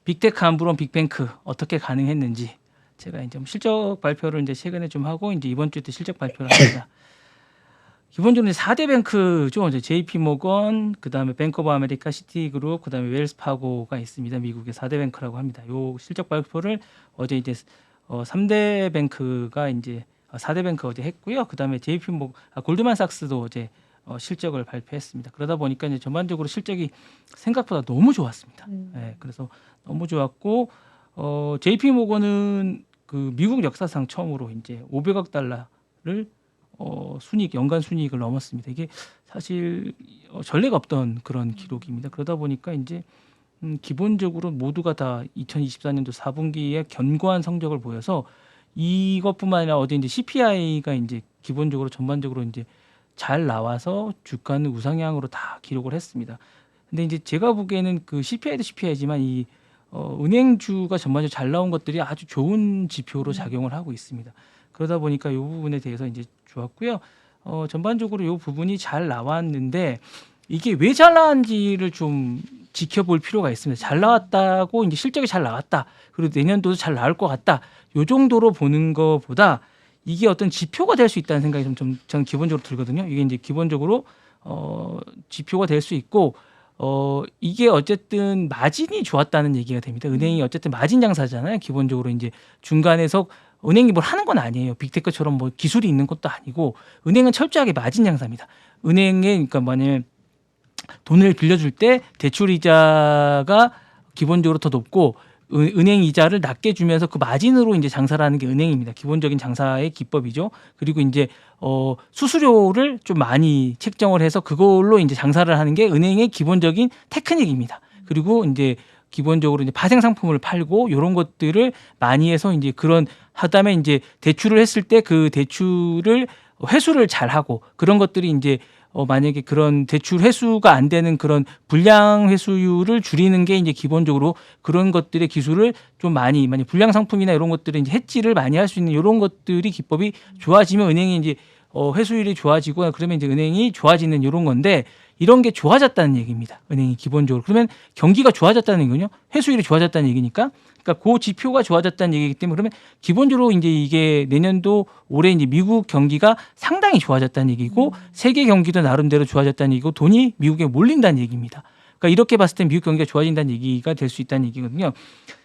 빅테크 안부론 빅뱅크 어떻게 가능했는지 제가 이제 실적 발표를 이제 최근에 좀 하고 이제 이번 주에 또 실적 발표를 합니다. 기본적으로 이제 4대 뱅크죠. 이제 JP 모건, 그다음에 뱅크 오브 아메리카, 시티그룹, 그다음에 웰스파고가 있습니다. 미국의 4대 뱅크라고 합니다. 요 실적 발표를 어제 이제 3대 뱅크가 이제 4대 뱅크 어제 했고요. 그다음에 JP 모건, 골드만삭스도 어제 실적을 발표했습니다. 그러다 보니까 이제 전반적으로 실적이 생각보다 너무 좋았습니다. 네, 그래서 너무 좋았고 JP 모건은 그 미국 역사상 처음으로 이제 500억 달러를 순이익 연간 순이익을 넘었습니다. 이게 사실 전례가 없던 그런 기록입니다. 그러다 보니까 이제 기본적으로 모두가 다 2024년도 4분기에 견고한 성적을 보여서 이것뿐만 아니라 어제 이제 CPI가 이제 기본적으로 전반적으로 이제 잘 나와서 주가는 우상향으로 다 기록을 했습니다. 근데 이제 제가 보기에는 그 CPI도 CPI지만 이 은행주가 전반적으로 잘 나온 것들이 아주 좋은 지표로 작용을 하고 있습니다. 그러다 보니까 이 부분에 대해서 이제 좋았고요. 전반적으로 이 부분이 잘 나왔는데 이게 왜 잘 나왔는지를 좀 지켜볼 필요가 있습니다. 잘 나왔다고 이제 실적이 잘 나왔다. 그리고 내년도도 잘 나올 것 같다. 이 정도로 보는 것보다 이게 어떤 지표가 될 수 있다는 생각이 좀 저는 기본적으로 들거든요. 이게 이제 기본적으로 지표가 될 수 있고 이게 어쨌든 마진이 좋았다는 얘기가 됩니다. 은행이 어쨌든 마진 장사잖아요. 기본적으로 이제 중간에서 은행이 뭘 하는 건 아니에요. 빅테크처럼 뭐 기술이 있는 것도 아니고 은행은 철저하게 마진 장사입니다. 은행에 그러니까 만약에 돈을 빌려줄 때 대출 이자가 기본적으로 더 높고 은행 이자를 낮게 주면서 그 마진으로 이제 장사를 하는 게 은행입니다. 기본적인 장사의 기법이죠. 그리고 이제 수수료를 좀 많이 책정을 해서 그걸로 이제 장사를 하는 게 은행의 기본적인 테크닉입니다. 그리고 이제 기본적으로 이제 파생 상품을 팔고 이런 것들을 많이 해서 이제 그런 하다음에 이제 대출을 했을 때 그 대출을 회수를 잘 하고 그런 것들이 이제 만약에 그런 대출 회수가 안 되는 그런 불량 회수율을 줄이는 게 이제 기본적으로 그런 것들의 기술을 좀 많이 불량 상품이나 이런 것들을 이제 해지를 많이 할 수 있는 이런 것들이 기법이 좋아지면 은행이 이제 회수율이 좋아지고 그러면 이제 은행이 좋아지는 이런 건데 이런 게 좋아졌다는 얘기입니다. 은행이 기본적으로. 그러면 경기가 좋아졌다는 얘기군요. 회수율이 좋아졌다는 얘기니까. 그러니까 그 지표가 좋아졌다는 얘기이기 때문에 그러면 기본적으로 이제 이게 내년도 올해 이제 미국 경기가 상당히 좋아졌다는 얘기고 세계 경기도 나름대로 좋아졌다는 얘기고 돈이 미국에 몰린다는 얘기입니다. 그러니까 이렇게 봤을 때 미국 경기가 좋아진다는 얘기가 될 수 있다는 얘기거든요.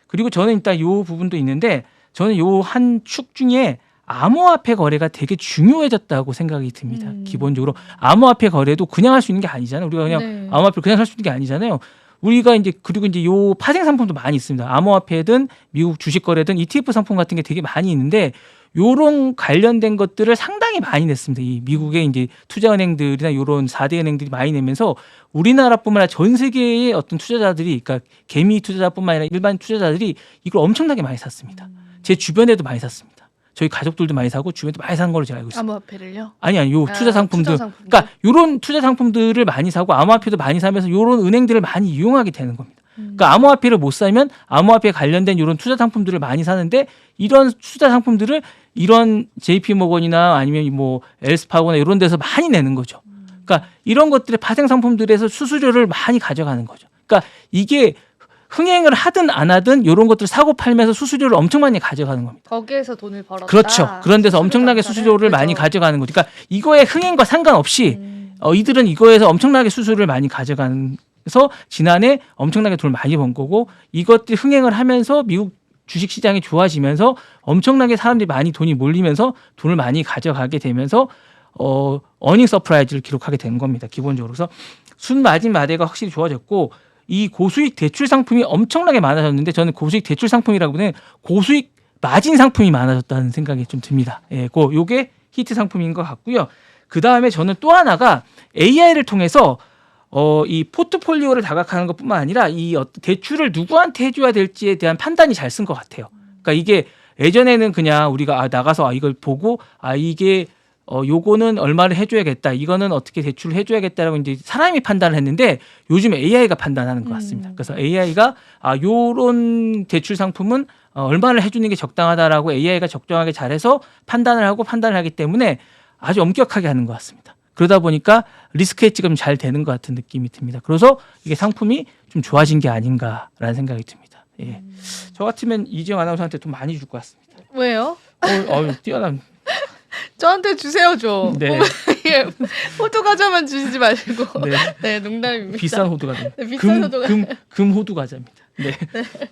그리고 저는 일단 이 부분도 있는데 저는 이 한 축 중에 암호화폐 거래가 되게 중요해졌다고 생각이 듭니다. 기본적으로 암호화폐 거래도 그냥 할 수 있는 게 아니잖아요. 우리가 그냥 암호화폐를 그냥 할 수 있는 게 아니잖아요. 우리가 이제 그리고 이제 요 파생 상품도 많이 있습니다. 암호화폐든 미국 주식 거래든 ETF 상품 같은 게 되게 많이 있는데 요런 관련된 것들을 상당히 많이 냈습니다. 이 미국의 이제 투자은행들이나 요런 4대 은행들이 많이 내면서 우리나라뿐만 아니라 전 세계의 어떤 투자자들이 그러니까 개미 투자자뿐만 아니라 일반 투자자들이 이걸 엄청나게 많이 샀습니다. 제 주변에도 많이 샀습니다. 저희 가족들도 많이 사고 주변에도 많이 산 걸로 제가 알고 있습니다. 암호화폐를요? 아니 요 투자 상품들. 그러니까 요런 투자 상품들을 많이 사고 암호화폐도 많이 사면서 요런 은행들을 많이 이용하게 되는 겁니다. 그러니까 암호화폐를 못 사면 암호화폐 관련된 요런 투자 상품들을 많이 사는데 이런 투자 상품들을 이런 JP 모건이나 아니면 뭐 엘스파고나 이런 데서 많이 내는 거죠. 그러니까 이런 것들의 파생 상품들에서 수수료를 많이 가져가는 거죠. 그러니까 이게 흥행을 하든 안 하든 이런 것들 사고 팔면서 수수료를 엄청 많이 가져가는 겁니다. 거기에서 돈을 벌었다. 그렇죠. 그런 데서 엄청나게 수수료를 많이 가져가는 거죠. 그러니까 이거의 흥행과 상관없이 이들은 이거에서 엄청나게 수수료를 많이 가져가면서 지난해 엄청나게 돈을 많이 번 거고 이것들이 흥행을 하면서 미국 주식시장이 좋아지면서 엄청나게 사람들이 많이 돈이 몰리면서 돈을 많이 가져가게 되면서 어닝 서프라이즈를 기록하게 된 겁니다. 기본적으로. 그래서 순마진 마대가 확실히 좋아졌고 이 고수익 대출 상품이 엄청나게 많아졌는데 저는 고수익 대출 상품이라고는 고수익 마진 상품이 많아졌다는 생각이 좀 듭니다. 예, 요게 히트 상품인 것 같고요. 그 다음에 저는 또 하나가 AI를 통해서 이 포트폴리오를 다각하는 것뿐만 아니라 이 대출을 누구한테 해줘야 될지에 대한 판단이 잘 쓴 것 같아요. 그러니까 이게 예전에는 그냥 우리가 나가서 이걸 보고 이게 요거는 얼마를 해줘야겠다. 이거는 어떻게 대출을 해줘야겠다라고 이제 사람이 판단을 했는데 요즘 AI가 판단하는 것 같습니다. 그래서 AI가 요런 대출 상품은 얼마를 해주는 게 적당하다라고 AI가 적정하게 잘해서 판단을 하기 때문에 아주 엄격하게 하는 것 같습니다. 그러다 보니까 리스크 해지가 좀 잘 되는 것 같은 느낌이 듭니다. 그래서 이게 상품이 좀 좋아진 게 아닌가라는 생각이 듭니다. 예. 저 같으면 이재용 아나운서한테 돈 많이 줄 것 같습니다. 왜요? 뛰어난. 저한테 주세요 좀. 네. 예, 호두 과자만 주시지 마시고. 네. 네, 농담입니다. 비싼 호두 과자. 네, 비싼 호두 과자. 금 호두 과자입니다. 네.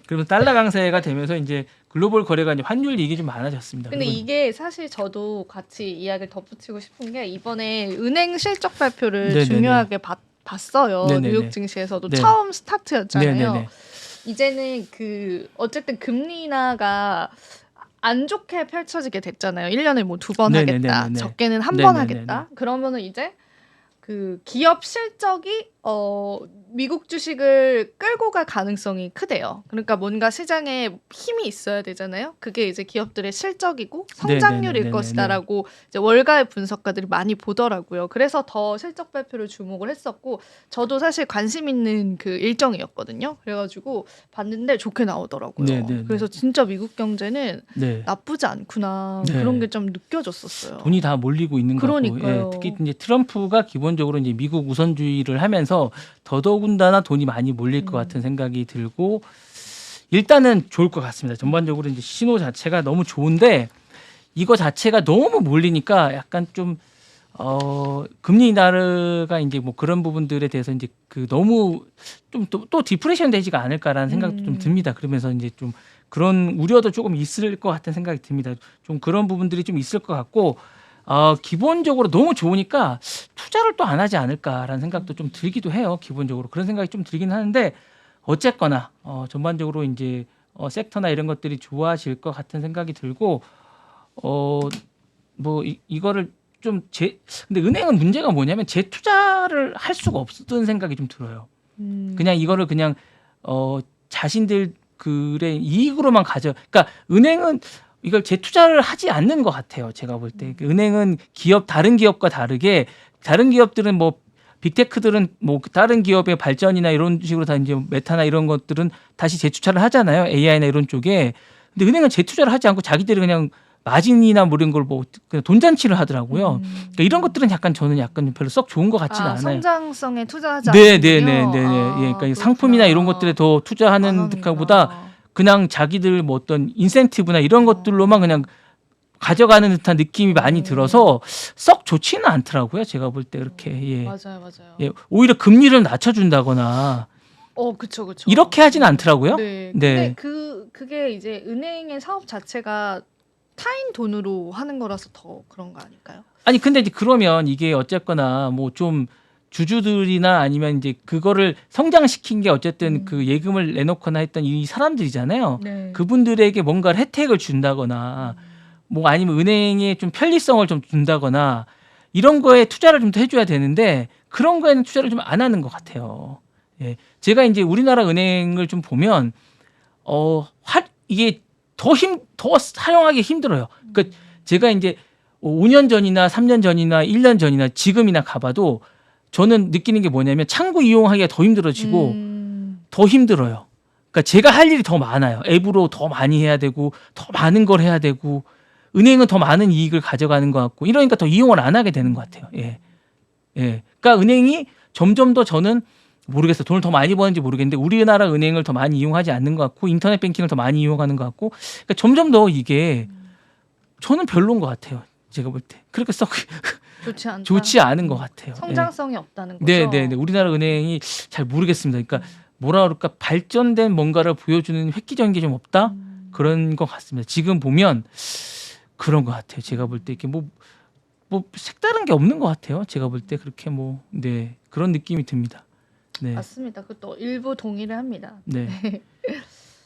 그러면 달러 강세가 되면서 이제 글로벌 거래가 이제 환율 이익이 좀 많아졌습니다. 근데 그리고 이게 사실 저도 같이 이야기를 덧붙이고 싶은 게 이번에 은행 실적 발표를 네네네. 중요하게 봤어요. 네네네. 뉴욕 증시에서도 네. 처음 스타트였잖아요. 네네네. 이제는 어쨌든 금리 인하가 안 좋게 펼쳐지게 됐잖아요. 1년에 뭐 2번 네네네네네. 하겠다. 적게는 한 번 네네네네. 하겠다. 그러면은 이제 그 기업 실적이 미국 주식을 끌고 갈 가능성이 크대요. 그러니까 뭔가 시장에 힘이 있어야 되잖아요. 그게 이제 기업들의 실적이고 성장률일 네네네네네. 것이다라고 이제 월가의 분석가들이 많이 보더라고요. 그래서 더 실적 발표를 주목을 했었고 저도 사실 관심 있는 그 일정이었거든요. 그래가지고 봤는데 좋게 나오더라고요. 네네네. 그래서 진짜 미국 경제는 네. 나쁘지 않구나 네. 그런 게 좀 느껴졌었어요. 돈이 다 몰리고 있는 거고, 그러니까요. 특히 이제 트럼프가 기본적으로 이제 미국 우선주의를 하면서 더더군다나 돈이 많이 몰릴 것 같은 생각이 들고 일단은 좋을 것 같습니다. 전반적으로 이제 신호 자체가 너무 좋은데 이거 자체가 너무 몰리니까 약간 좀 금리 인하가 이제 뭐 그런 부분들에 대해서 이제 그 너무 좀 또 디프레션 되지가 않을까라는 생각도 좀 듭니다. 그러면서 이제 좀 그런 우려도 조금 있을 것 같은 생각이 듭니다. 좀 그런 부분들이 좀 있을 것 같고 기본적으로 너무 좋으니까 투자를 또 안 하지 않을까라는 생각도 좀 들기도 해요. 기본적으로 그런 생각이 좀 들긴 하는데 어쨌거나 전반적으로 이제 섹터나 이런 것들이 좋아질 것 같은 생각이 들고 뭐 이거를 근데 은행은 문제가 뭐냐면 재투자를 할 수가 없었던 생각이 좀 들어요. 그냥 이거를 그냥 자신들 글의 이익으로만 그러니까 은행은 이걸 재투자를 하지 않는 것 같아요. 제가 볼 때 은행은 다른 기업과 다르게 다른 기업들은 뭐 빅테크들은 뭐 다른 기업의 발전이나 이런 식으로 다 이제 메타나 이런 것들은 다시 재투자를 하잖아요. AI나 이런 쪽에. 근데 은행은 재투자를 하지 않고 자기들이 그냥 마진이나 뭐 이런 걸 뭐 그냥 돈잔치를 하더라고요. 그러니까 이런 것들은 저는 약간 별로 썩 좋은 것 같지는 않아요. 성장성에 투자하지 않는군요. 예, 그러니까 상품이나 이런 것들에 더 투자하는 듯보다 그냥 자기들 뭐 어떤 인센티브나 이런 것들로만 그냥 가져가는 듯한 느낌이 많이 들어서 썩 좋지는 않더라고요. 제가 볼 때 그렇게. 예. 맞아요. 예, 오히려 금리를 낮춰준다거나. 그쵸. 이렇게 하지는 않더라고요. 네. 네. 근데 그게 이제 은행의 사업 자체가 타인 돈으로 하는 거라서 더 그런 거 아닐까요? 아니 근데 이제 그러면 이게 어쨌거나 뭐 좀 주주들이나 아니면 이제 그거를 성장시킨 게 어쨌든 그 예금을 내놓거나 했던 이 사람들이잖아요. 네. 그분들에게 뭔가 혜택을 준다거나 뭐 아니면 은행에 좀 편리성을 좀 준다거나 이런 거에 투자를 좀 더 해줘야 되는데 그런 거에는 투자를 좀 안 하는 것 같아요. 예. 제가 이제 우리나라 은행을 좀 보면 이게 더 사용하기 힘들어요. 그러니까 제가 이제 5년 전이나 3년 전이나 1년 전이나 지금이나 가봐도 저는 느끼는 게 뭐냐면 창구 이용하기가 더 힘들어지고 더 힘들어요. 그러니까 제가 할 일이 더 많아요. 앱으로 더 많이 해야 되고 더 많은 걸 해야 되고 은행은 더 많은 이익을 가져가는 것 같고 이러니까 더 이용을 안 하게 되는 것 같아요. 예. 그러니까 은행이 점점 더 저는 모르겠어요. 돈을 더 많이 버는지 모르겠는데 우리나라 은행을 더 많이 이용하지 않는 것 같고 인터넷 뱅킹을 더 많이 이용하는 것 같고 그러니까 점점 더 이게 저는 별로인 것 같아요. 제가 볼 때 그렇게 썩 좋지 않은 것 같아요. 성장성이 없다는 거죠. 네. 우리나라 은행이 잘 모르겠습니다. 그러니까 뭐라 그럴까 발전된 뭔가를 보여주는 획기적인 게 좀 없다 그런 것 같습니다. 지금 보면 그런 것 같아요. 제가 볼 때 이렇게 뭐 색다른 게 없는 것 같아요. 제가 볼 때 그렇게 그런 느낌이 듭니다. 네. 맞습니다. 그것도 일부 동의를 합니다. 네.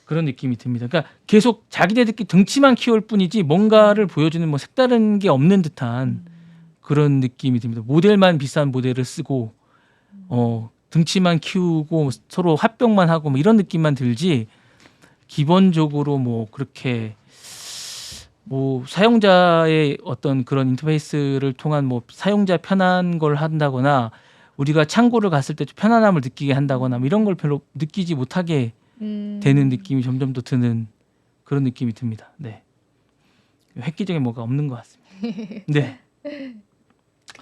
그런 느낌이 듭니다. 그러니까 계속 자기네들끼리 등치만 키울 뿐이지 뭔가를 보여주는 뭐 색다른 게 없는 듯한 그런 느낌이 듭니다. 모델만 비싼 모델을 쓰고 등치만 키우고 서로 합병만 하고 뭐 이런 느낌만 들지 기본적으로 뭐 그렇게 뭐 사용자의 어떤 그런 인터페이스를 통한 뭐 사용자 편한 걸 한다거나 우리가 창구를 갔을 때 편안함을 느끼게 한다거나 뭐 이런 걸 별로 느끼지 못하게 되는 느낌이 점점 더 드는 그런 느낌이 듭니다. 네. 획기적인 뭐가 없는 것 같습니다. 네.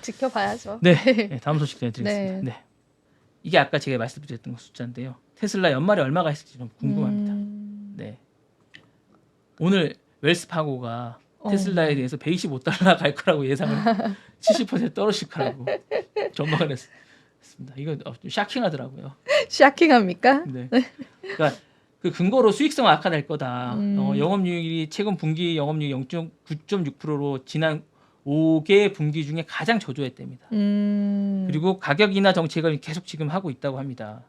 지켜봐야죠. 네. 다음 소식 전해드리겠습니다. 네. 네. 이게 아까 제가 말씀드렸던 숫자인데요. 테슬라 연말에 얼마가 있을지 좀 궁금합니다. 오늘 웰스파고가 어. 테슬라에 대해서 $125 갈 거라고 예상을 70% 떨어질 거라고 전망을 했습니다. 이거 좀 샤킹하더라고요. 샤킹합니까? 네. 그러니까 그 근거로 수익성 악화될 거다. 영업이익이 최근 분기 영업이익 9.6%로 지난 5개 분기 중에 가장 저조했답니다. 그리고 가격 인하 정책을 계속 지금 하고 있다고 합니다.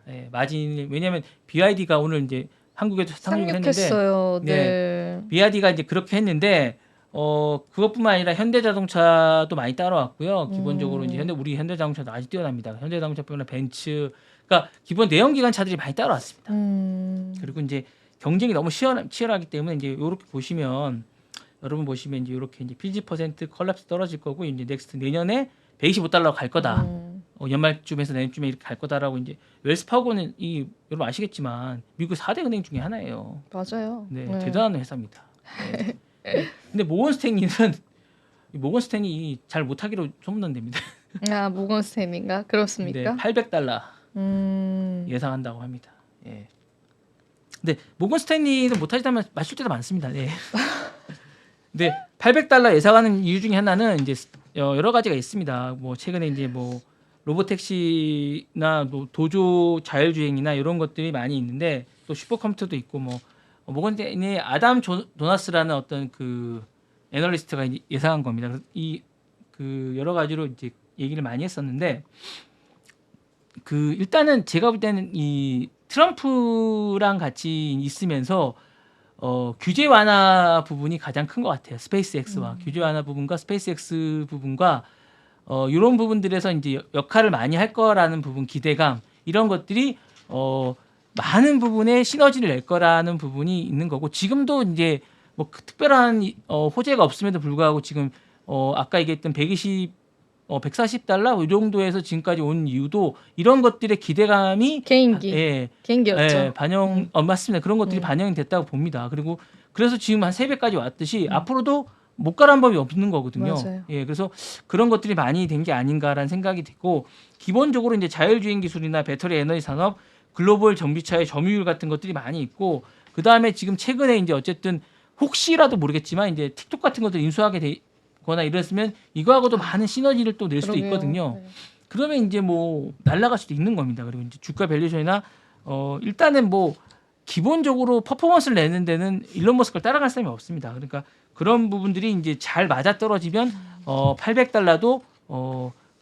예, 마진 왜냐하면 BYD가 오늘 이제 한국에도 상륙을 했는데, 상륙했어요. 네. BYD가 이제 그렇게 했는데 그것뿐만 아니라 현대자동차도 많이 따라왔고요. 기본적으로 이제 우리 현대자동차도 아주 뛰어납니다. 현대자동차뿐만 아니라 벤츠, 그러니까 기본 내연기관 차들이 많이 따라왔습니다. 그리고 이제 경쟁이 너무 치열하기 때문에 이제 이렇게 보시면 여러분 보시면 이제 이렇게 이제 80% 컬랩스 떨어질 거고 이제 넥스트 내년에 $125 갈 거다. 연말쯤에서 내년쯤에 이렇게 갈 거다라고 이제 웰스파고는 이 여러분 아시겠지만 미국 4대 은행 중에 하나예요. 맞아요. 네, 대단한 회사입니다. 네. 근데 모건 스탠이 잘 못하기로 소문난답니다. 아, 모건 스탠인가? 그렇습니까? 네, $800 예상한다고 합니다. 예. 근데 모건 스탠리는 못하시다면 맞출 때도 많습니다. 네. 근데 $800 예상하는 이유 중에 하나는 이제 여러 가지가 있습니다. 뭐 최근에 이제 뭐 로보택시나 뭐 도조 자율주행이나 이런 것들이 많이 있는데 또 슈퍼컴퓨터도 있고 뭐 모건 스탠리 아담 도나스라는 어떤 그 애널리스트가 예상한 겁니다. 그래서 이 그 여러 가지로 이제 얘기를 많이 했었는데 그 일단은 제가 볼 때는 이 트럼프랑 같이 있으면서 규제 완화 부분이 가장 큰 것 같아요. 스페이스X와 규제 완화 부분과 스페이스X 부분과 이런 부분들에서 이제 역할을 많이 할 거라는 부분 기대감 이런 것들이 많은 부분에 시너지를 낼 거라는 부분이 있는 거고 지금도 이제 뭐 특별한 호재가 없음에도 불구하고 지금 아까 얘기했던 140달러 이 정도에서 지금까지 온 이유도 이런 것들의 기대감이 개인기였죠. 예, 맞습니다. 그런 것들이 반영이 됐다고 봅니다. 그리고 그래서 지금 한 3배까지 왔듯이 앞으로도 못 가라는 법이 없는 거거든요. 맞아요. 예, 그래서 그런 것들이 많이 된 게 아닌가라는 생각이 들고 기본적으로 이제 자율주행 기술이나 배터리 에너지 산업, 글로벌 전기차의 점유율 같은 것들이 많이 있고 그 다음에 지금 최근에 이제 어쨌든 혹시라도 모르겠지만 이제 틱톡 같은 것들 인수하게 되거나 이랬으면 이거하고도 많은 시너지를 또 낼 수도 있거든요. 네. 그러면 이제 뭐 날아갈 수도 있는 겁니다. 그리고 이제 주가 밸류션이나 일단은 뭐 기본적으로 퍼포먼스를 내는 데는 일론 머스크를 따라갈 사람이 없습니다. 그러니까 그런 부분들이 이제 잘 맞아 떨어지면 $800도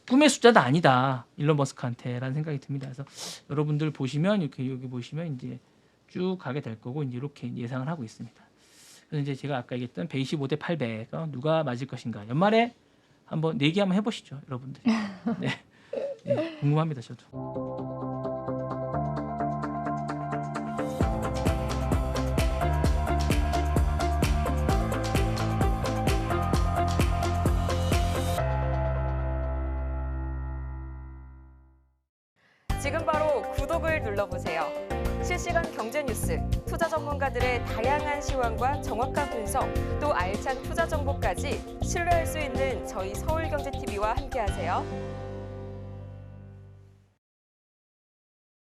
꿈의 숫자도 아니다. 일론 머스크한테라는 생각이 듭니다. 그래서 여러분들 보시면 이렇게 여기 보시면 이제 쭉 가게 될 거고 이제 이렇게 예상을 하고 있습니다. 그래서 이제 제가 아까 얘기했던 125 대 800 누가 맞을 것인가 연말에 한번 내기 한번 해보시죠, 여러분들. 네. 네, 궁금합니다, 저도. 지금 바로 구독을 눌러보세요. 실시간 경제 뉴스, 투자 전문가들의 다양한 시황과 정확한 분석, 또 알찬 투자 정보까지 신뢰할 수 있는 저희 서울경제TV와 함께하세요.